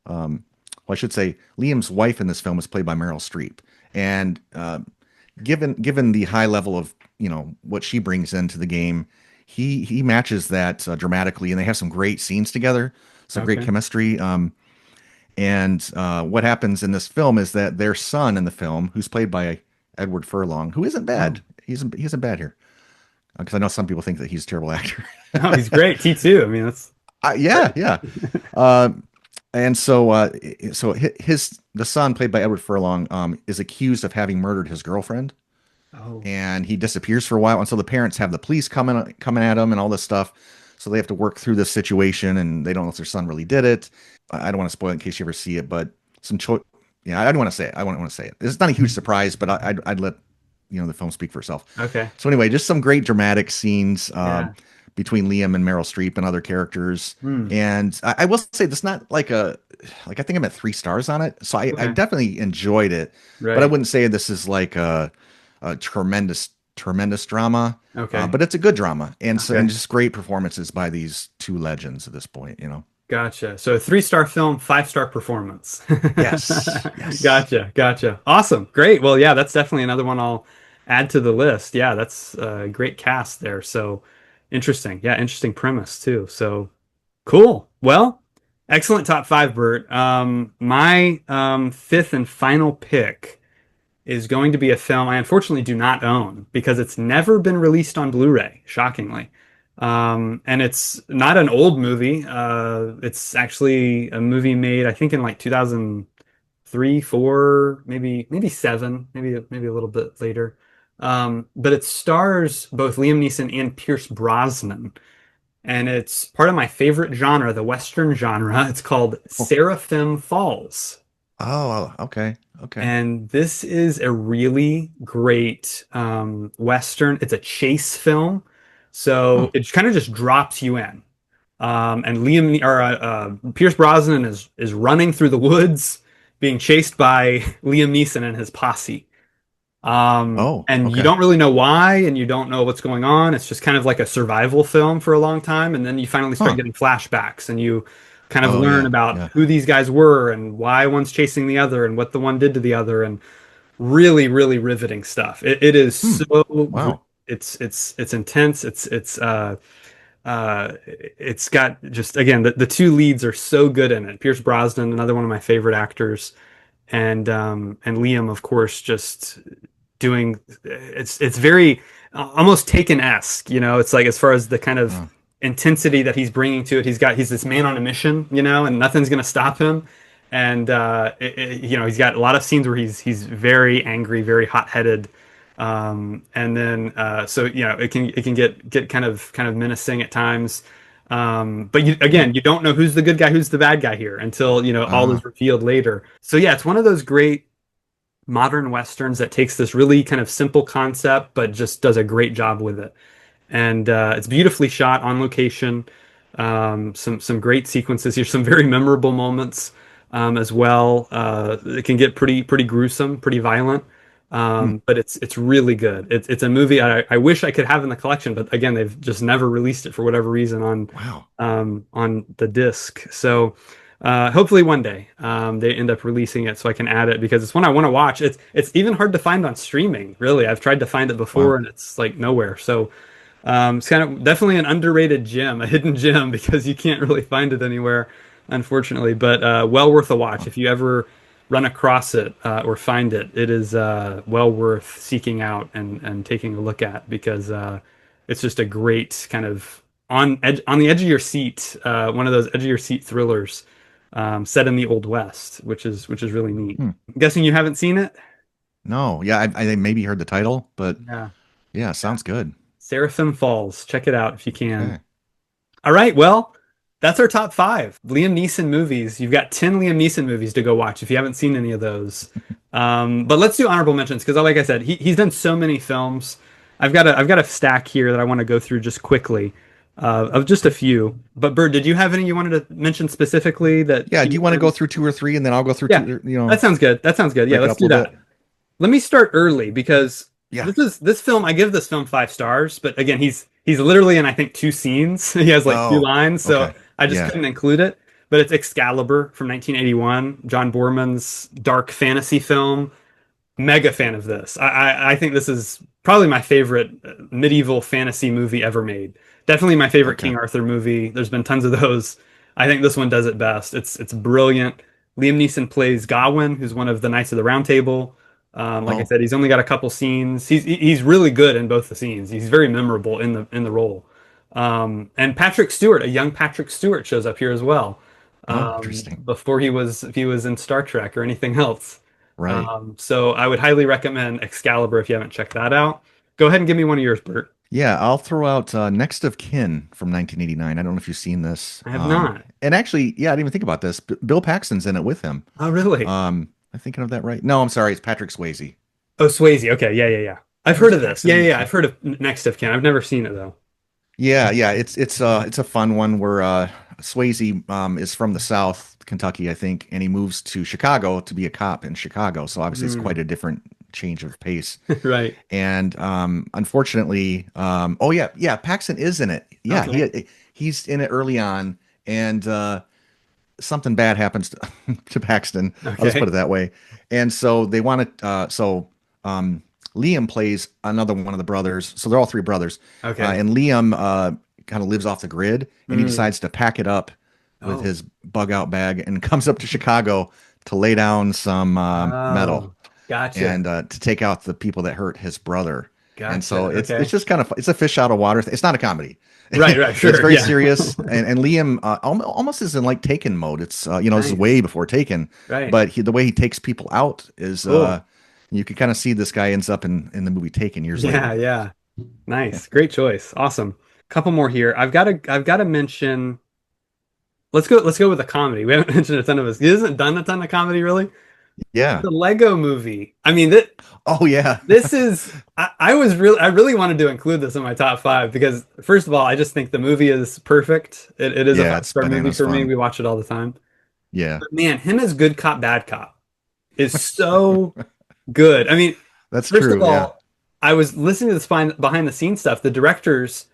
I should say, Liam's wife in this film is played by Meryl Streep. And given the high level of what she brings into the game, he matches that dramatically, and they have some great scenes together, some great Okay. chemistry. And what happens in this film is that their son in the film, who's played by Edward Furlong, who isn't Oh. bad, he isn't bad here, because I know some people think that he's a terrible actor. Oh, he's great. T2. I mean, that's Yeah, great. yeah. Uh, and so his the son, played by Edward Furlong, is accused of having murdered his girlfriend, Oh. and he disappears for a while. And so the parents have the police coming at him and all this stuff. So they have to work through this situation, and they don't know if their son really did it. I don't want to spoil it in case you ever see it, but some choice. Yeah, I don't want to say it. I wouldn't want to say it. It's not a huge surprise, but I'd let the film speak for itself. Okay. So anyway, just some great dramatic scenes Yeah. between Liam and Meryl Streep and other characters. Hmm. And I will say this not like I think I'm at 3 stars on it. So I Okay. definitely enjoyed it, but I Right. wouldn't say this is like a tremendous drama. Okay. But it's a good drama, and Okay. just great performances by these two legends at this point. Gotcha. So 3-star film, 5-star performance. Yes, yes. Gotcha. Gotcha. Awesome. Great. Well, yeah, that's definitely another one I'll add to the list. Yeah, that's a great cast there. So interesting. Yeah, interesting premise too. So cool. Well, excellent top five, Bert. My fifth and final pick is going to be a film I unfortunately do not own because it's never been released on Blu-ray, shockingly. And it's not an old movie. It's actually a movie made, I think, in like 2003, four, maybe seven, maybe a little bit later. But it stars both Liam Neeson and Pierce Brosnan, and it's part of my favorite genre, the Western genre. It's called Oh, Seraphim Falls. oh, okay, okay. And this is a really great Western. It's a chase film. Huh. So it kind of just drops you in. And Pierce Brosnan is running through the woods, being chased by Liam Neeson and his posse. Oh, And you okay. don't really know why, and you don't know what's going on. It's just kind of like a survival film for a long time, and then you finally start Huh. getting flashbacks, and you kind of Oh, learn yeah, about yeah. who these guys were and why one's chasing the other and what the one did to the other, and really, really riveting stuff. It is Hmm. so Wow. it's intense. It's got just again the two leads are so good in it. Pierce Brosnan, another one of my favorite actors, and Liam, of course, just doing it's very almost Taken-esque, it's like as far as the kind of Oh, intensity that he's bringing to it. He's this man on a mission, and nothing's gonna stop him. And he's got a lot of scenes where he's very angry, very hot-headed. And then so it can get kind of menacing at times. But hmm. you don't know who's the good guy, who's the bad guy here until all Uh, is revealed later. So yeah, it's one of those great modern westerns that takes this really kind of simple concept but just does a great job with it. And it's beautifully shot on location. Some great sequences here, some very memorable moments as well. It can get pretty gruesome, pretty violent, hmm. but it's really good. It's a movie I wish I could have in the collection, but again, they've just never released it for whatever reason Wow. on the disc. So hopefully one day they end up releasing it so I can add it because it's one I want to watch. It's even hard to find on streaming. Really, I've tried to find it before Wow. and it's like nowhere. So it's kind of definitely an underrated gem, a hidden gem because you can't really find it anywhere, unfortunately. But well worth a watch Wow. if you ever run across it or find it. It is well worth seeking out and taking a look at because it's just a great kind of on the edge of your seat, one of those edge of your seat thrillers set in the Old West, which is really neat. Hmm. I'm guessing you haven't seen it? No, yeah, I maybe heard the title, but Yeah. yeah, Yeah. sounds good. Seraphim Falls. Check it out if you can. Okay. All right, well, that's our top five Liam Neeson movies. You've got 10 Liam Neeson movies to go watch if you haven't seen any of those. But let's do honorable mentions because, like I said, he's done so many films. I've got a stack here that I want to go through just quickly. of just a few. But Bird, did you have any you wanted to mention specifically that Yeah, do you you want to go wanted? through two or three, and then I'll go through Yeah, two, that sounds good. That sounds good. Yeah, break it let's up a do little that. bit? Let me start early because Yeah. this film. I give this film 5 stars, but again, he's literally in I think 2 scenes. He has like two Oh, lines, so okay. I just Yeah. couldn't include it. But it's Excalibur from 1981, John Borman's dark fantasy film. Mega fan of this. I think this is probably my favorite medieval fantasy movie ever made. Definitely my favorite Okay. King Arthur movie. There's been tons of those. I think this one does it best. It's brilliant. Liam Neeson plays Gawain, who's one of the Knights of the Round Table. Like I Oh, said, he's only got a couple scenes. He's really good in both the scenes. He's very memorable in the role. And Patrick Stewart, a young Patrick Stewart, shows up here as well. oh, interesting. Before he was in Star Trek or anything else. Right. So I would highly recommend Excalibur if you haven't checked that out. Go ahead and give me one of yours, Bert. Yeah, I'll throw out Next of Kin from 1989. I don't know if you've seen this. I have not. And actually, yeah, I didn't even think about this. Bill Paxton's in it with him. Oh, really? I'm thinking of that right? No, I'm sorry. It's Patrick Swayze. Oh, Swayze. Okay, yeah, yeah, yeah. I've Or is heard it of this. Yeah, Paxton? yeah, yeah. I've heard of Next of Kin. I've never seen it though. Yeah, yeah. It's a fun one where Swayze is from the South, Kentucky, I think, and he moves to Chicago to be a cop in Chicago. So obviously, it's Hmm. quite a different change of pace. Right. And unfortunately, oh yeah, yeah, Paxton is in it. Yeah, Okay. he's in it early on, and something bad happens to Paxton. I'll just put Okay. it that way. And so they want to. So Liam plays another one of the brothers. So they're all three brothers, Okay. and Liam kind of lives off the grid, and he Hmm. decides to pack it up with Oh. his bug out bag and comes up to Chicago to lay down some metal Oh. Gotcha. and to take out the people that hurt his brother. And Gotcha. so it's Okay. just kind of it's a fish out of water. It's not a comedy. Right, right, It's sure. very Yeah. serious, and Liam almost is in like Taken mode. It's this is Nice. way before Taken, Right. but the way he takes people out is Cool. you can kind of see this guy ends up in the movie Taken years Yeah, later. yeah. Nice. Great choice. Awesome. Couple more here. I've got to mention let's go with a comedy. We haven't mentioned a ton of this. He hasn't done a ton of comedy really. Yeah. The Lego movie. I mean, Oh yeah. this is I really wanted to include this in my top five because first of all, I just think the movie is perfect. It is a Yeah, five it's star movie bananas for me. fun. We watch it all the time. Yeah. But man, him as good cop, bad cop is so good. I mean, That's first of true. Yeah. all, I was listening to the behind the scenes stuff. The directors,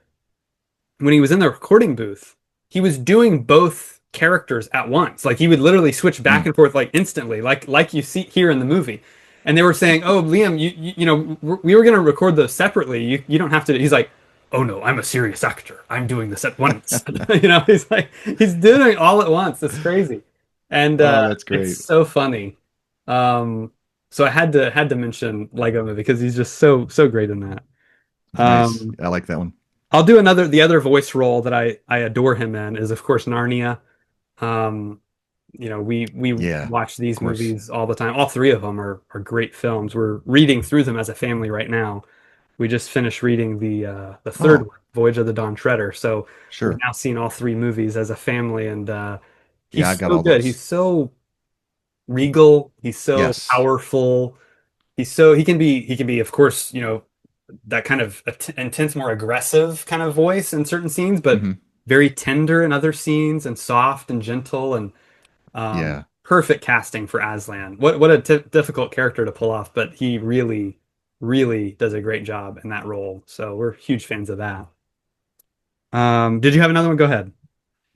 when he was in the recording booth, he was doing both characters at once. Like he would literally switch back Mm. and forth like instantly, like you see here in the movie. And they were saying, "Oh, Liam, you know, we were going to record those separately. You don't have to." He's like, "Oh no, I'm a serious actor. I'm doing this at once." You know, he's like he's doing it all at once. It's crazy, and Oh, that's it's great. so funny. Um, so I had to mention Lego Movie because he's just so great in that. Nice. Um, I like that one. I'll do the other voice role that I adore him in is of course Narnia. Um, you know, we Yeah. watch Of these course. movies all the time. All three of them are great films. We're reading through them as a family right now. We just finished reading the third Oh, one, Voyage of the Dawn Treader. So we've sure. now seen all three movies as a family, and Yeah, I he's got so all good. He's those. so regal. He's so Yes. powerful. He can be of course that kind of intense, more aggressive kind of voice in certain scenes, but Hmm. very tender in other scenes and soft and gentle and Yeah. perfect casting for Aslan. What a difficult character to pull off, but he really does a great job in that role. So we're huge fans of that. Did you have another one? Go ahead.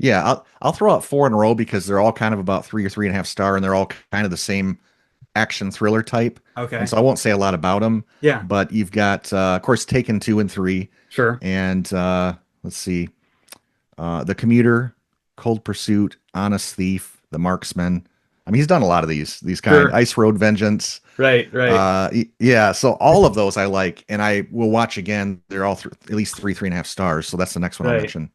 Yeah, I'll throw out four in a row because they're all kind of about 3 or 3.5 star, and they're all kind of the same action thriller type. And Okay. so I won't say a lot about them, Yeah, but you've got, of course, Taken 2 and 3, sure. and let's see, The Commuter, Cold Pursuit, Honest Thief, The Marksman. I mean, he's done a lot of these kind. Sure. Ice Road Vengeance. Right, right. Yeah, so all of those I like, and I will watch again. They're all at least 3.5 stars. So that's the next one I'll Right. mention.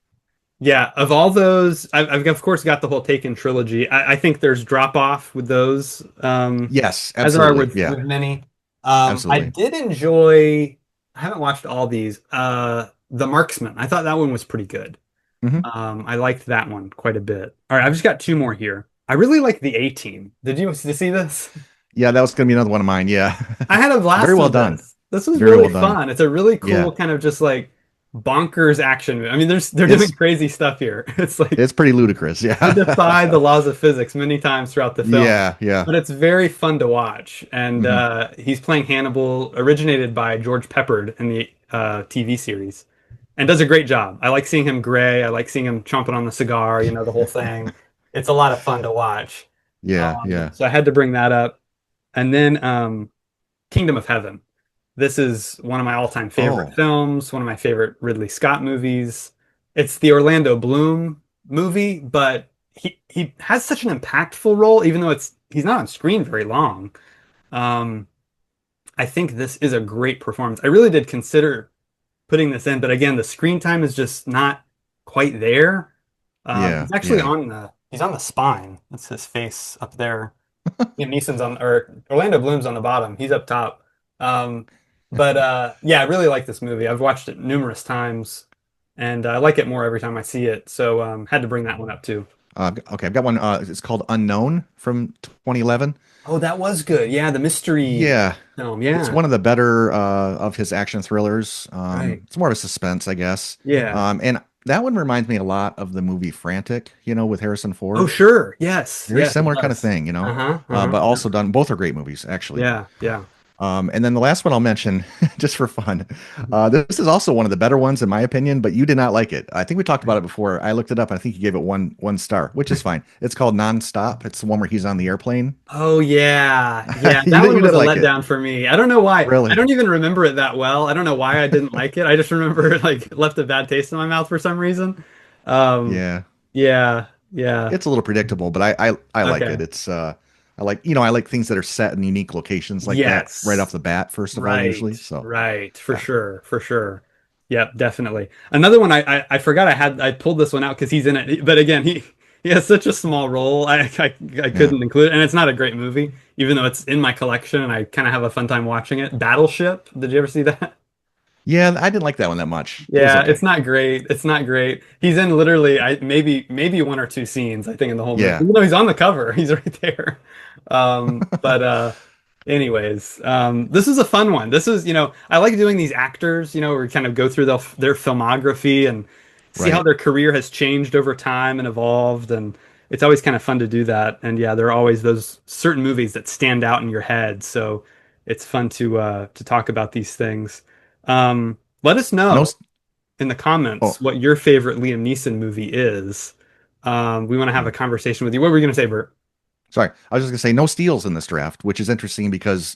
Yeah, of all those, I've of course got the whole Taken trilogy. I think there's drop off with those, Yes, as there are absolutely. Yeah, with many. I absolutely. did enjoy. I haven't watched all these. The Marksman. I thought that one was pretty good. Hmm. I liked that one quite a bit. All right, I've just got two more here. I really like the A Team. Did you see this? Yeah, that was going to be another one of mine. Yeah. I had a Very blast well with done. this. This was Very really well done. fun. It's a really Yeah. cool kind of just like bonkers action movie. I mean, they're doing It's crazy stuff here. It's like it's pretty ludicrous. they Yeah. defy the laws of physics many times throughout the film, Yeah, yeah. but it's very fun to watch. And Hmm. he's playing Hannibal, originated by George Peppard in the TV series, and does a great job. I like seeing him gray. I like seeing him chomping on the cigar. The whole thing. It's a lot of fun to watch. Yeah, yeah. So I had to bring that up. And then Kingdom of Heaven. This is one of my all-time favorite Oh, films, one of my favorite Ridley Scott movies. It's the Orlando Bloom movie, but he has such an impactful role, even though he's not on screen very long. Um, I think this is a great performance. I really did consider putting this in, but again, the screen time is just not quite there. yeah, He's actually yeah. on the spine. That's his face up there. Liam Neeson's on, or Orlando Bloom's on the bottom. He's up top. Um, but yeah, I really like this movie. I've watched it numerous times, and I like it more every time I see it. So had to bring that one up too. Okay, I've got one. It's called Unknown from 2011. Oh, that was good. Yeah, the mystery Yeah, film. it's Yeah, one of the better of his action thrillers. right. It's more of a suspense, I guess. Yeah. And that one reminds me a lot of the movie Frantic, with Harrison Oh, Ford. sure. Yes. Very Yes, it similar kind of does. thing. Uh-huh. Uh-huh. But Yeah. also done. Both are great movies, actually. Yeah. Yeah. And then the last one I'll mention, just for fun, this is also one of the better ones in my opinion, but you did not like it. I think we talked about it before. I looked it up. And I think you gave it one star, which is fine. It's called Nonstop. It's the one where he's on the airplane. Oh yeah. Yeah, that You one was didn't a like it, letdown for me. I don't know why. I really? don't even remember it that well. I don't know why I didn't like it. I just remember like left a bad taste in my mouth for some reason. Um Yeah, yeah. Yeah. it's a little predictable, but I like it. Okay. I like things that are set in unique locations like that right off Yes. the bat. First of all, Right. usually. So Right. For yeah, sure. For sure. Yep, definitely. Another one I forgot I pulled this one out because he's in it. But again, he has such a small role. I yeah. couldn't include it. And it's not a great movie, even though it's in my collection and I kind of have a fun time watching it. Battleship. Did you ever see that? Yeah, I didn't like that one that much. It was Yeah, it's okay. not great. It's not great. He's in literally maybe one or two scenes, I think, in the whole movie. Yeah. Even though he's on the cover, he's right there. But anyways, this is a fun one. This is, I like doing these actors, where we kind of go through their filmography and see how Right. their career has changed over time and evolved, and it's always kind of fun to do that. And yeah, there are always those certain movies that stand out in your head, so it's fun to talk about these things. Let us No. know in the comments Oh, what your favorite Liam Neeson movie is. We want to have yeah. a conversation with you. What were you going to say, Bert? Sorry. I was just gonna say no steals in this draft, which is interesting because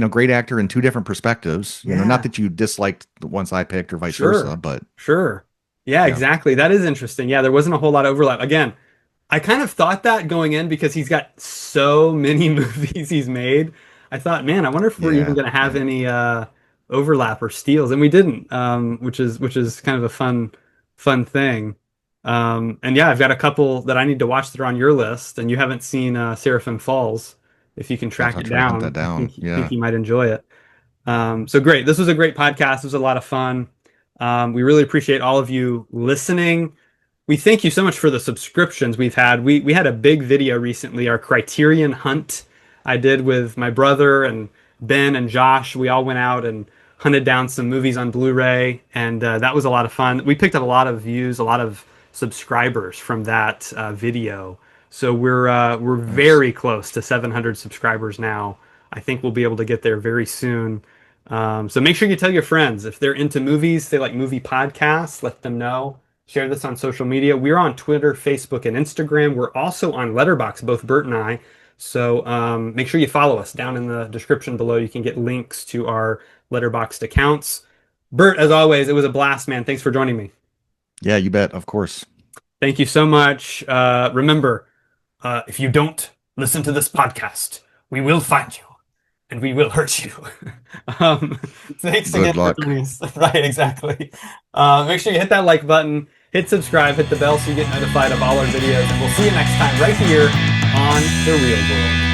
great actor in two different perspectives. Not Yeah, that you disliked the ones I picked or vice versa, sure. but Sure. Yeah, yeah, exactly. That is interesting. Yeah, there wasn't a whole lot of overlap. Again, I kind of thought that going in because he's got so many movies he's made. I thought, man, I wonder if we're even yeah, going to have yeah. any overlap or steals, and we didn't, which is kind of a fun thing. And yeah, I've got a couple that I need to watch that are on your list, and you haven't seen Seraphim Falls. If you can I'll track have to it try to hunt that down, I down. think Yeah. you might enjoy it. So great. This was a great podcast. It was a lot of fun. We really appreciate all of you listening. We thank you so much for the subscriptions we've had. We had a big video recently, our Criterion Hunt I did with my brother and Ben and Josh. We all went out and hunted down some movies on Blu-ray, and that was a lot of fun. We picked up a lot of views, a lot of subscribers from that video. So we're Nice. very close to 700 subscribers now. I think we'll be able to get there very soon. So make sure you tell your friends if they're into movies, they like movie podcasts, let them know. Share this on social media. We're on Twitter, Facebook, and Instagram. We're also on Letterboxd, both Bert and I. So make sure you follow us. Down in the description below, you can get links to our Letterboxd accounts. Bert, as always, it was a blast, man. Thanks for joining me. Yeah, you bet. Of course. Thank you so much. Remember, if you don't listen to this podcast, we will find you and we will hurt you. um, Thanks again Good for luck. joining us. Right, exactly. Make sure you hit that like button, hit subscribe, hit the bell so you get notified of all our videos, and we'll see you next time right here on The Real World.